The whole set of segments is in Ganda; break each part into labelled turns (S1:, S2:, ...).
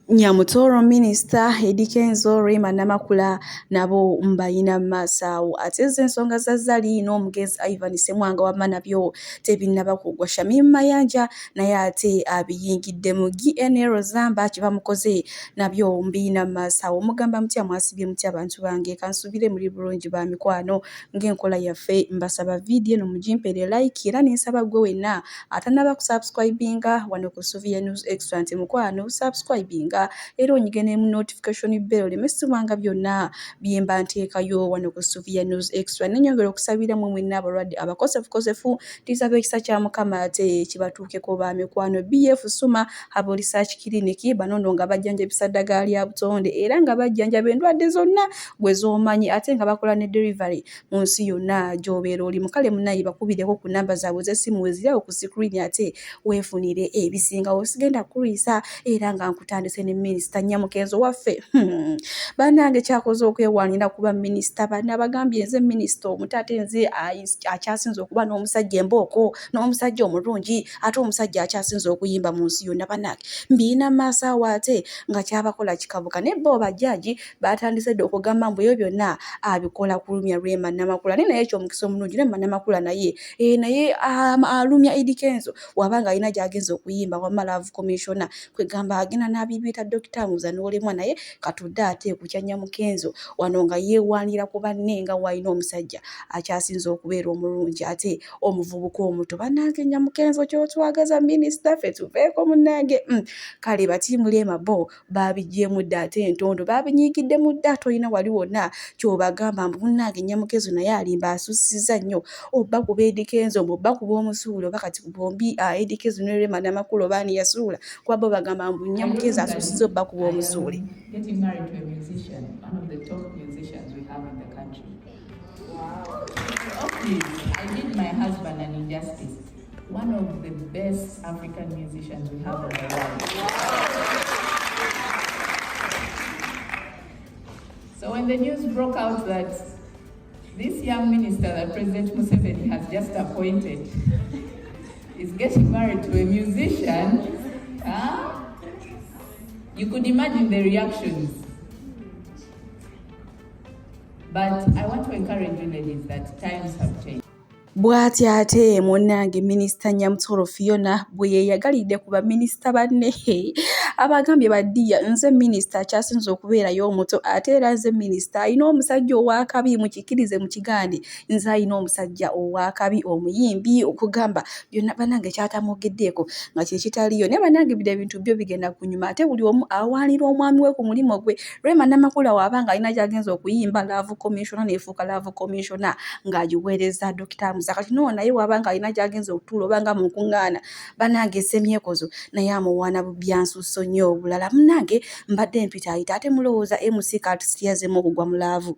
S1: Nyamutoro Minisita Eddy Kenzo Raymond Namakula nabo mbayina masawo ateze ensonga za Zali n'omugenzi Ivan Ssemwanga wamma nabyo tebinnaba kugwa. Shamim Mayanja naye ate abiyingidde mu GNL Zamba kibamukoze nabyo mbiyina masawo. Mugamba mutya mwasibye mutya abantu bange kansubire muri bulungi ba mikwano ng'enkola yaffe mbasaba video no mujimpere like era nensaba gwe wenna atanaba kusubscribinga wano ku Suvia News Extra nti mukwano subscribinga era onyigene mu notification bell lemesibwanga byonna byemba nteekayo wano ku Suvia News Extra. Nenyongera okusabira mu mwenna abalwadde abakosefu tisaba ekisa kya Mukama ate kibatuukeko ba mikwano. BF Suma Herbal Research Clinic banono nga bajjanjabisa ddagala lya butonde era nga bajjanjaba endwadde zonna gwe z'omanyi ate nga bakola ne delivery mu nsi yonna gy'obeera oli. Mukale munayi bakubireko ku namba zaabwe z'essimu wezirawo ku screen ate weefunire ebisinga osigenda kulwisa era nga nkutandise ne Minisita Nyamukenzo waffe. Bannange kyakoze okwewaanira kuba minisita banna bagambye nze minisita omutate nze akyasinze okuba n'omusajja embooko n'omusajja omulungi ate omusajja akyasinze okuyimba mu nsi yonna. Bannange mbiina maaso awo ate nga kyabakola kikabuka ne bo bajjaaji batandise dde okugamba mbu ebyo byonna abikola kulumya Raymond Namakula naye ekyomukisa omulungi Raymond Namakula naye alumya Eddy Kenzo wabanga alina gy'agenza okuyimba wamma Love Commissioner kwegamba agenda n'abibita Dr. Muza n'olemwa naye katudde ate ku kya Nyamukenzo wano nga yeewaanira ku banne nga wayina omusajja akyasinze okubeera omulungi ate omuvubuka omuto. Bannange Nyamukenzo ky'otwagaza minisita ffe tuveeko munnange. Kale batiimu Lema-Bo baabiggyemu dda ate entondo baabinyiigidde mu dda tolina wali wonna ky'obagamba mbu munnange Nyamukenzo naye alimba asussizza nnyo oba kuba Eddy Kenzo oba kuba omusuula oba kati bombi Eddy Kenzo ne Raymond Namakula oba ani yasuula kuba bo bagamba mbu Nyamukenzo asussizza oba kuba omusuule.
S2: Getting married to a musician, one of the top musicians we have in the country. Wow. Oh, please, I did my husband an injustice. One of the best African musicians we have in the world. So when the news broke out that this young minister that President Museveni has just appointed is getting married to a musician, you could imagine the reactions. But I want to encourage you ladies that times have changed.
S1: Bw'ati ate munnange minisita Nyamutoro Fiona bwe yeeyagalidde ku baminisita banne abagambye baddiya nze minisita akyasinze okubeerayo omuto ate era nze minisita alina omusajja owakabi mukikirize mu kigande nze alina omusajja owakabi omuyimbi okugamba byonna bannange kyatamwogeddeeko nga kyekitaliyo naye bannange bide ebintu byo bigenda kunyuma ate buli omu awaanira omwami we ku mulimu gwe. Raymond Namakula waabanga alina gy'agenza okuyimba Love Commissioner neefuuka Love Commissioner ng'agiweereza Dr. Kati no naye wabanga alina gy'agenza okutuula obanga mu nkuŋŋaana bannange essemyekozo naye amuwaana byansusso nnyo obulala. Munnange mbadde mpita ayita ate mulowooza MC Artist yazemu okugwa mu laavu.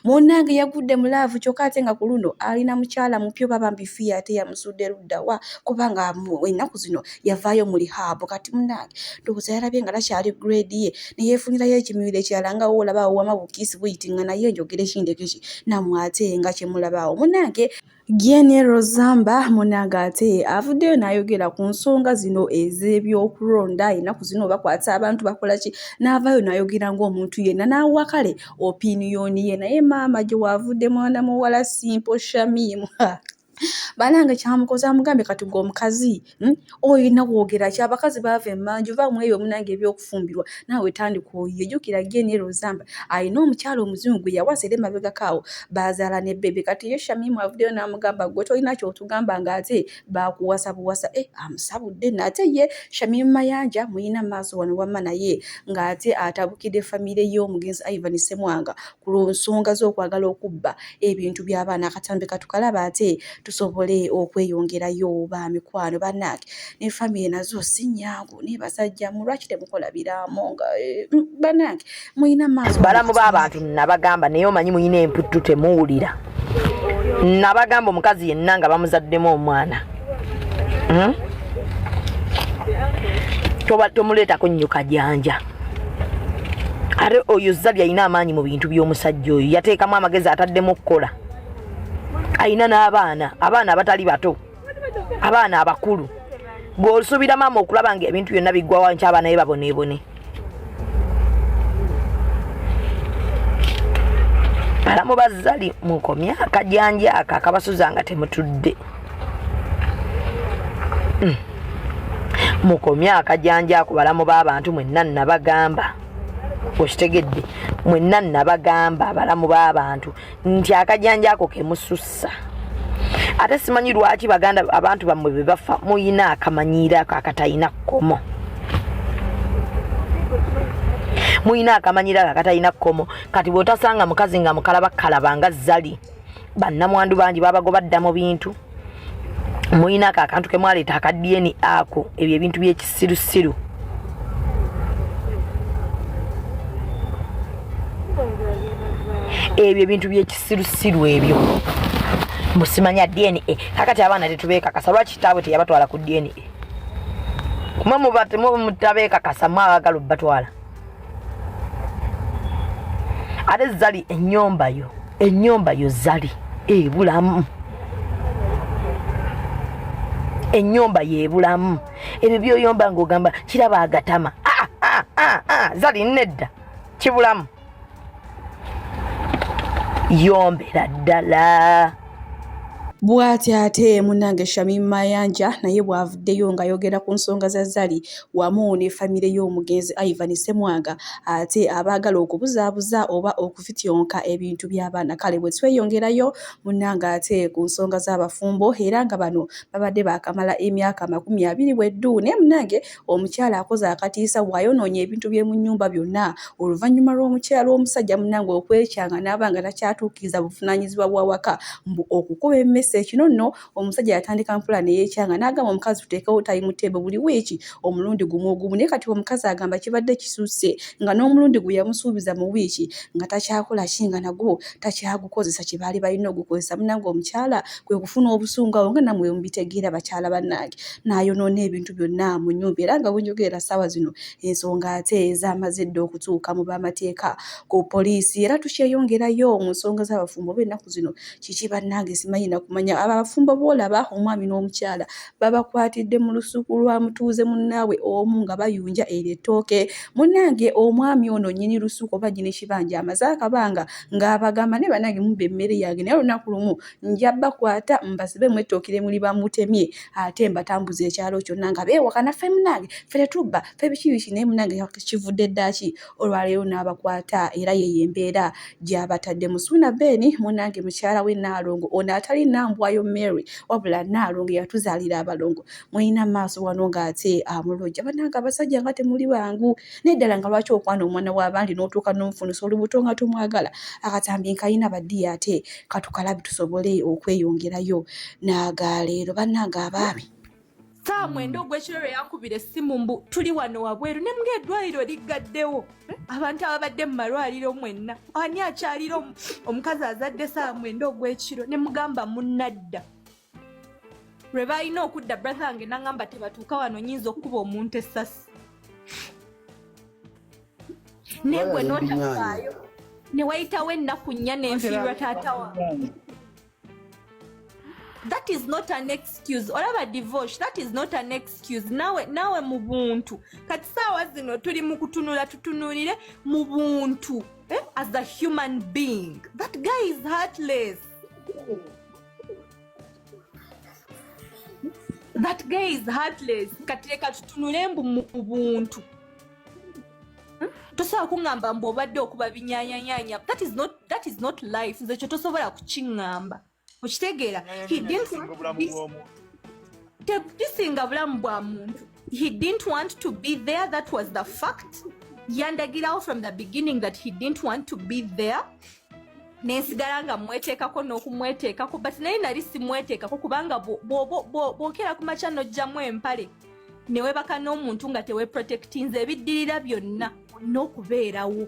S1: Munnange yagudde mu laavu kyokka ate nga ku luno alina mukyala mupyo baba mbifi ate yamusudde luddawa kubanga ennaku zino yavaayo mu rehab. Kati munnange ndowooza yalabye nga takyali grade ye ne yeefunirayo ekimibiri ekirala nga woolabaawo wama bukiisi buyitinga naye njogere kindekeki nammwe ate nga kyemulabaawo. Munnange GNL Zamba munnange ate avuddeyo n'ayogera ku nsonga zino ez'ebyokulonda ennaku zino bakwata abantu bakola ki n'avaayo n'ayogera ng'omuntu yenna n'awa kale opiniyoni ye naye maama gye waavudde mwana muwala Simple Shamim bannange kyamukoze amugambye kati gwe omukazi olina kwogera ki abakazi baava emmanju vaamu ebyo munnange ebyokufumbirwa naawe tandika oyiye. Jjukira GNL Zamba alina omukyalo omuzungu gwe yawasa era emabegakaawo baazaala ne bebe kati ye Shamimu avuddeyo n'amugamba gwe tolina kyotugamba ng'ate baakuwasa buwasa amusabudde nate ye Shamimu Mayanja muyina maaso wano wamma naye ng'ate atabukidde famire y'omugenzi Ivan Ssemwanga ku nsonga z'okwagala okubba ebintu by'abaana akatambe katukalaba ate tusobole okweyongerayo ba mikwano. Bannange ne famire nazo si nnyangu ne basajja mu lwaki temukola biraamo nga bannange muyina maaso
S3: balamu b'abantu nabagamba naye omanyi muyina emputtu temuwulira nabagamba omukazi yenna nga bamuzaddemu omwana tomuleetako nnyo kajanja ate oyo Zali alina amaanyi mu bintu by'omusajja oyo yateekamu amagezi ataddemu okukola alina n'abaana abatali bato abaana abakulu Gwosuubira maama okulaba ng'ebintu byonna biggwawo nkya abaana be baboneebone. Balamu bazzali mukomya akajanja akabasuza nga temutudde. Mukomya akajanja ako balamu b'abantu mwenna nabagamba. Okitegedde mwenna nabagamba balamu b'abantu nti akajanja ako kemusussa. Ate simanyi lwaki baganda abantu bammwe be bafa muyina akamanyiira ako akatayina kkomo. Muyina akamanyiira akatayina kkomo kati bw'otasanga mukazi nga mukalaba kalabanga zzali bannamwandu bangi babagoba dda mu bintu. Muyina ako akantu ke mwaleeta akadyeni ako ebyo ebintu by'ekisirusiru. Ebyo ebintu by'ekisirusiru ebyo musimanya DNA kakati abaana tetubeekakasa lwaki kitaabwe teyabatwala ku DNA mwe mutabeekakasa mwagala batwala ate zali ennyomba yo zali ebulamu ennyomba yebulamu ebyo byoyomba ng'ogamba kiraba agatama zali nedda kibulamu yombera ddala.
S1: Bw'ati ate munnange Shamim Mayanja naye bw'avuddeyo ng'ayogera ku nsonga za Zali wamu ne famire y'omugenzi Ivan Ssemwanga ate abaagala okubuzaabuza oba okufityonka ebintu by'abaana. Kale bwe tweyongerayo munnange ate ku nsonga z'abafumbo era nga bano babadde baakamala emyaka 20 bweddu naye munnange omukyala akoze akatiisa bw'ayonoonye ebintu bye mu nnyumba byonna oluvannyuma lw'omukyala omusajja munnange okwekyanga n'abanga takyatuukiriza buvunaanyizibwa bwa waka mbu okukuba emmese kino nno omusajja yatandika mpula neyekyanga n'agamba omukazi tuteekewo tayimuteebe buli wiiki omulundi gumu naye kati omukazi agamba kibadde kisusse nga n'omulundi gwe yamusuubiza mu wiiki nga takyakola kinga nagwo takyagukozesa kye baali balina ogukozesa. Munnange omukyala kwe kufuna obusungawo nga namwe mubitegeera bakyala bannange n'ayonoona ebintu byonna mu nnyumba era nga bwenjogerera ssaawa zino ensonga ate ezamaze dda okutuuka mu b'amateeka ku poliisi era tukyeyongerayo mu nsonga z'abafumbo b'ennaku zino kiki bannange simanyi nakumanya abafumbo boolaba omwami n'omukyala babakwatidde mu lusuku lwa mutuuze munnaawe omu nga bayunja eryo ettooke. Munnange omwami ono nnyini lusuku oba nnyini kibanja amaze akabanga ng'abagamba ne bannange mubba emmere yange naye olunaku lumu nja bakwata mbasibemu ettooke lye muli bamutemye ate mbatambuza ekyalo kyonna nga beewaka naffe munnange ffe tetubba ffe biki naye munnange kivudde ddaki olwaleero n'abakwata era yeyo embeera gy'abatadde mu Suuna Beni munnange mukyala we Naalongo ono atali Nambwayo Mary wabula Naalongo yatuzaalira abalongo mulina maaso wano ng'ate amulojja bannange abasajja nga temuli bangu neddala nga lwaki okwana omwana w'abandi n'otuuka n'omufunusa olubuto nga tomwagala akatambi nkayina baddiya ate katukalabi tusobole okweyongerayo n'agaleero bannange abaami.
S4: Mwendo gw'ekiro lwe yankubira essimu mbu tuli wano wabweru ne mbwa eddwaliro liggaddewo abantu ababadde mu malwaliro mwenna ani akyalira omukazi azadde mwendo gw'ekiro ne mugamba munnadda lwe balina okudda brother wange n'angamba tebatuuka wano nyinza okukuba omuntu essasi ne gwe n'otafaayo ne wayitawo ennaku nnya n'enfiirwa taata wange. That is not an excuse. Olaba divorce, that is not an excuse. Nawe mu buntu. Kati saawa zino tuli mu kutunula tutunulire mu buntu. As a human being. That guy is heartless. That guy is heartless. Kati leka tutunule mbu mu buntu. Tosobola kungamba mbu obadde okuba binyaanyanya. That is not life. Nze kyo tosobola kukingamba. Okitegeera tisinga bulamu bwa muntu. He didn't want to be there. That was the fact. Yandagirawo from the beginning that he didn't want to be there. Nensigala nga mweteekako n'okumweteekako but naye nali simweteekako kubanga bw'okera ku makya n'ojjamu empale ne weebaka n'omuntu nga teweeprotectinze ebiddirira byonna olina okubeerawo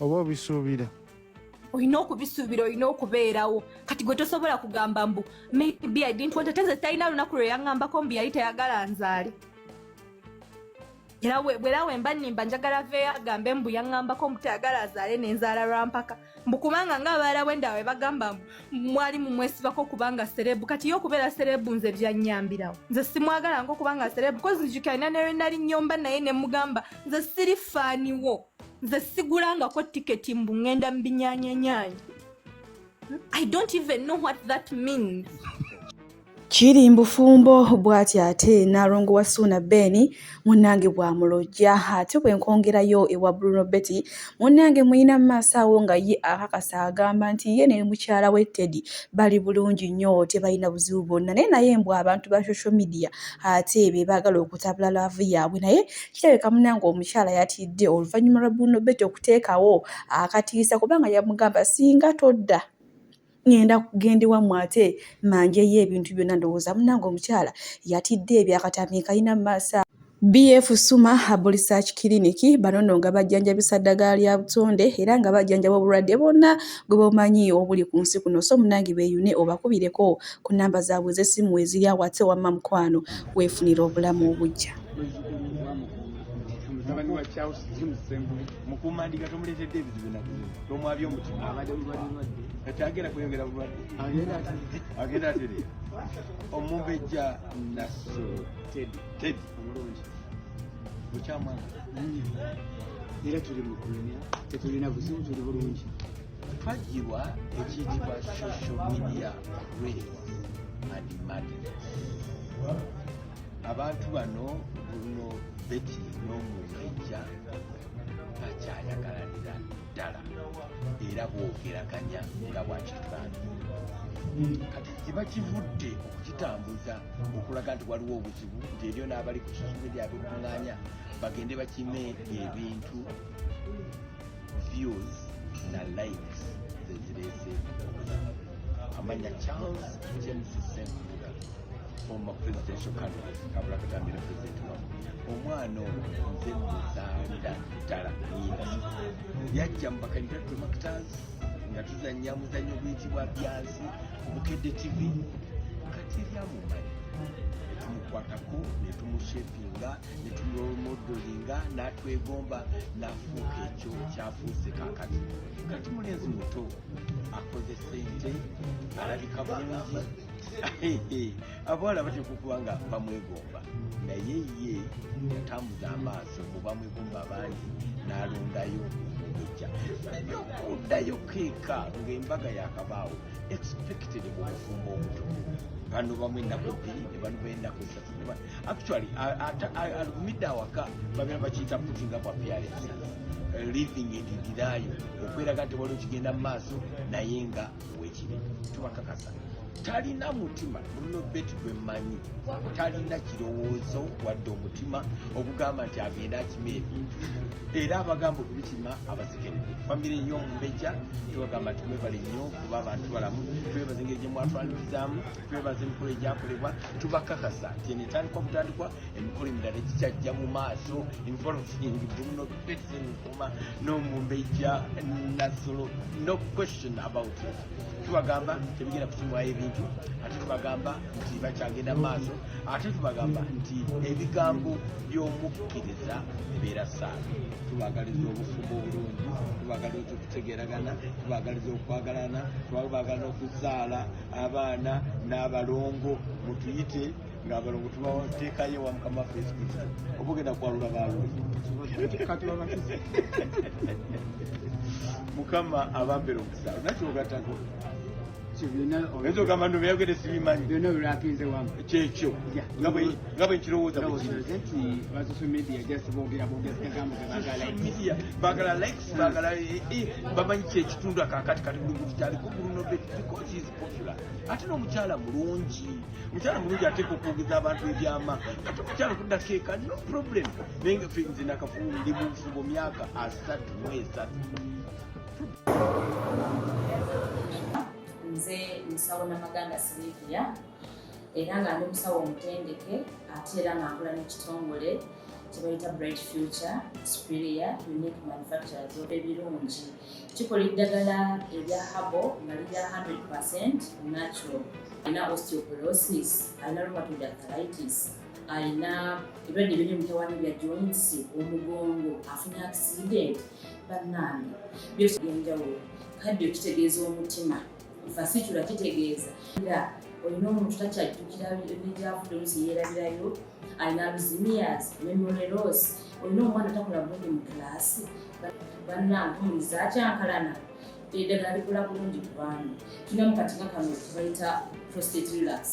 S5: oba obisuubira
S4: olina okubisuubira olina okubeerawo kati gwe tosobola kugamba mbu maybe I didn't want to talina lunaku lwe yaŋŋambako mbu yali tayagala nzaale era wemba nimba njagala ve agambe mbu yaŋŋambako mutayagala azaale n'enzaala lwampaka mbu kubanga ng'abaala bwenda we bagamba mwali mumwesibako kubanga serebu kati yo okubeera serebu nze byanyambirawo nze simwagala ngo kubanga serebu kozi nzijukirana ne lwe nali nnyomba naye ne mugamba nze siri faaniwo nze sigulangako tiketi mbu ŋŋenda mu binyaanyanyaanya. I don't even know what that means.
S1: Kiri mbufumbo bw'ati ate Nalongo wa Ssuuna Ben munnange bw'amulojja ate bwe nkongerayo ewa Bruno Betty munnange muyina Masaawo nga ye akakasa agamba nti ye ne mukyala we Teddy bali bulungi nnyo tebalina buzibu bwonna naye mbw abantu ba social media ate be baagala okutabula laavu yaabwe naye kirabika munnange omukyala yatidde oluvannyuma lwa Bruno Betty okuteekawo akatiisa kubanga yamugamba singa todda ngenda kugenda wammwe ate manjeyo ebintu byonna ndowooza munnange omukyala yatidde ebyakatamika alina Masaawo. BF Suma Herbal Research Clinic bano nno nga bajjanjabisa ddagala lya butonde era nga bajjanjaba obulwadde bwonna gwe bumanyi obuli ku nsi kuno so munnange beeyune obakubireko ku nnamba zaabwe z'essimu eziri awo ate wamma mukwano weefunira obulamu obujja.
S6: Mukumandika tomuleetedde ebizibu nako tomwabya omutima kati agenda kweyongera bulwadde agenda atere omumbejja naso Teddy omulungi bukyamwana era tuli mu kolonia tetulina buzibu tuli bulungi twajjirwa ekiyitibwa social media race and madness abantu bano Bruno Betty n'omumbejja bakyayagalanira ddala era bwogeraganya nga bwakitwala kati kiba kivudde okukitambuza okulaga nti waliwo obuzibu nti eryo n'abali ku social media abekuŋŋaanya bagende bakime ebintu views na likes zezireese amanya Charles James Ssembuga former presidential candidate kabula katambira president wa omwana nze muzaalira ddala nina yajja mu bakanira Mactaz nga tuzannya muzannyo guyitibwa byansi Bukedde TV kati lyamumanyi tumukwatako ne tumushepinga ne tumumodelinga n'atwegomba n'afuuka ekyo kyafuuse kaakati kati mulenzi muto akoze ssente alabika bulungi abawala batekukubanga bamwegomba naye ye yatambuza amaaso mu bamwegomba bangi n'alondayo omujja okuddayo keeka ng'embaga yakabaawo expected mu bufumbo obuto bano bamwe ennaku ebbiri ne bano b'ennaku esatu actually alumidde awaka babeera bakiyita putting up appearance living edidirayo okweraga nti waliwo kigenda mu maaso naye nga weekiri tubakakasa talina mutima Bruno Betty gwe mmanyi talina kirowoozo wadde omutima ogugamba nti agenda akima ebintu era abagamba okubikima abasekeredde famire y'omumbejja tubagamba nti mwebale nnyo kuba abantu balamu twebaza engeri gye mwatwalirizaamu twebaza emikolo egyakolebwa tubakakasa nti enetandikwa kutandikwa emikolo emirala egikyajja mu maaso involving Bruno Betty Nkuma n'omumbejja Nasolo no question about it tubagamba tebigenda kusimwayo ebintu ate tubagamba nti bakyagenda maaso ate tubagamba nti ebigambo by'omukkiriza bibeera saala tubagaliza obufumbo obulungi tubagaliza okutegeeragana tubagaliza okwagalana tubagala okuzaala abaana n'abalongo mutuyite ng'abalongo tubateekayo wa Mukama waffe Yesu Kristo oba ogenda kwalula baaluli Mukama abambera okusala nakyogatako Enzo kama ndo byagede sibimanyi
S7: byonna birakinze wamu
S6: kyekyo nga bwe nkirowooza
S7: social media just boogera kagamba
S6: media bagala likes bagala bamanyi kyekitundu akakati kati buli muntu kyaliko Bruno Betty because he is popular ate n'omukyala mulungi ateeka okwogeza abantu ebyama ate omukyala okudda keeka no problem naye nga nze nakafumu ndi mu bufumbo myaka 33
S8: nze musawo Namaganda Sylvia era nga ndi musawo omutendeke ate era ng'akola n'ekitongole kye bayita Bright Future Superior Unique Manufacturers ebirungi kikola eddagala erya herbal nga lirya 100% natural alina osteoporosis alina rheumatoid arthritis alina ebirwadde by'emitawaana bya joints omugongo afunye accident bannange byose byenjawulo kaddio kitegeeza omutima fasitula kitegeeza era olina omuntu takyajjukira ebyavudde olusi yeerabirayo alina alzheimer's memory loss olina omwana takola bulungi mu kilaasi bannange muliza kyankalana eddagala likola bulungi ku baana tulinamu katinga kano tubayita prostate relax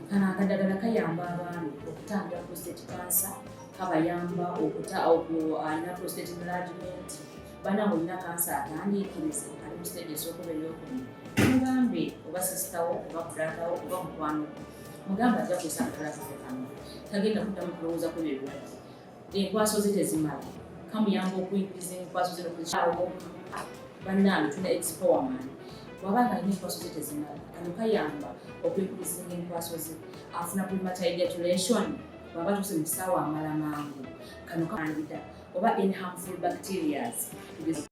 S8: kano akadagala kayamba abaana okutangira prostate cancer kabayamba alina prostate enlargement bannange olina kansa atandiikiriza ali mu stage esookuba eyokubiri mugambe oba sisitawo oba bratawo oba mukwano mugambe ajja kusangala kafe kano tagenda kuddamu kulowooza ku ebyo ebirwadde enkwaso ze tezimala kamuyamba okuyingiza enkwaso ze nokukyawo bannange tulina expowerman wabanga alina enkwaso ze tezimala kano kayamba okuyingiza enkwaso ze afuna premature ejaculation bwaba tuse mu kisaawa amala mangu kano kandida oba in harmful bacterias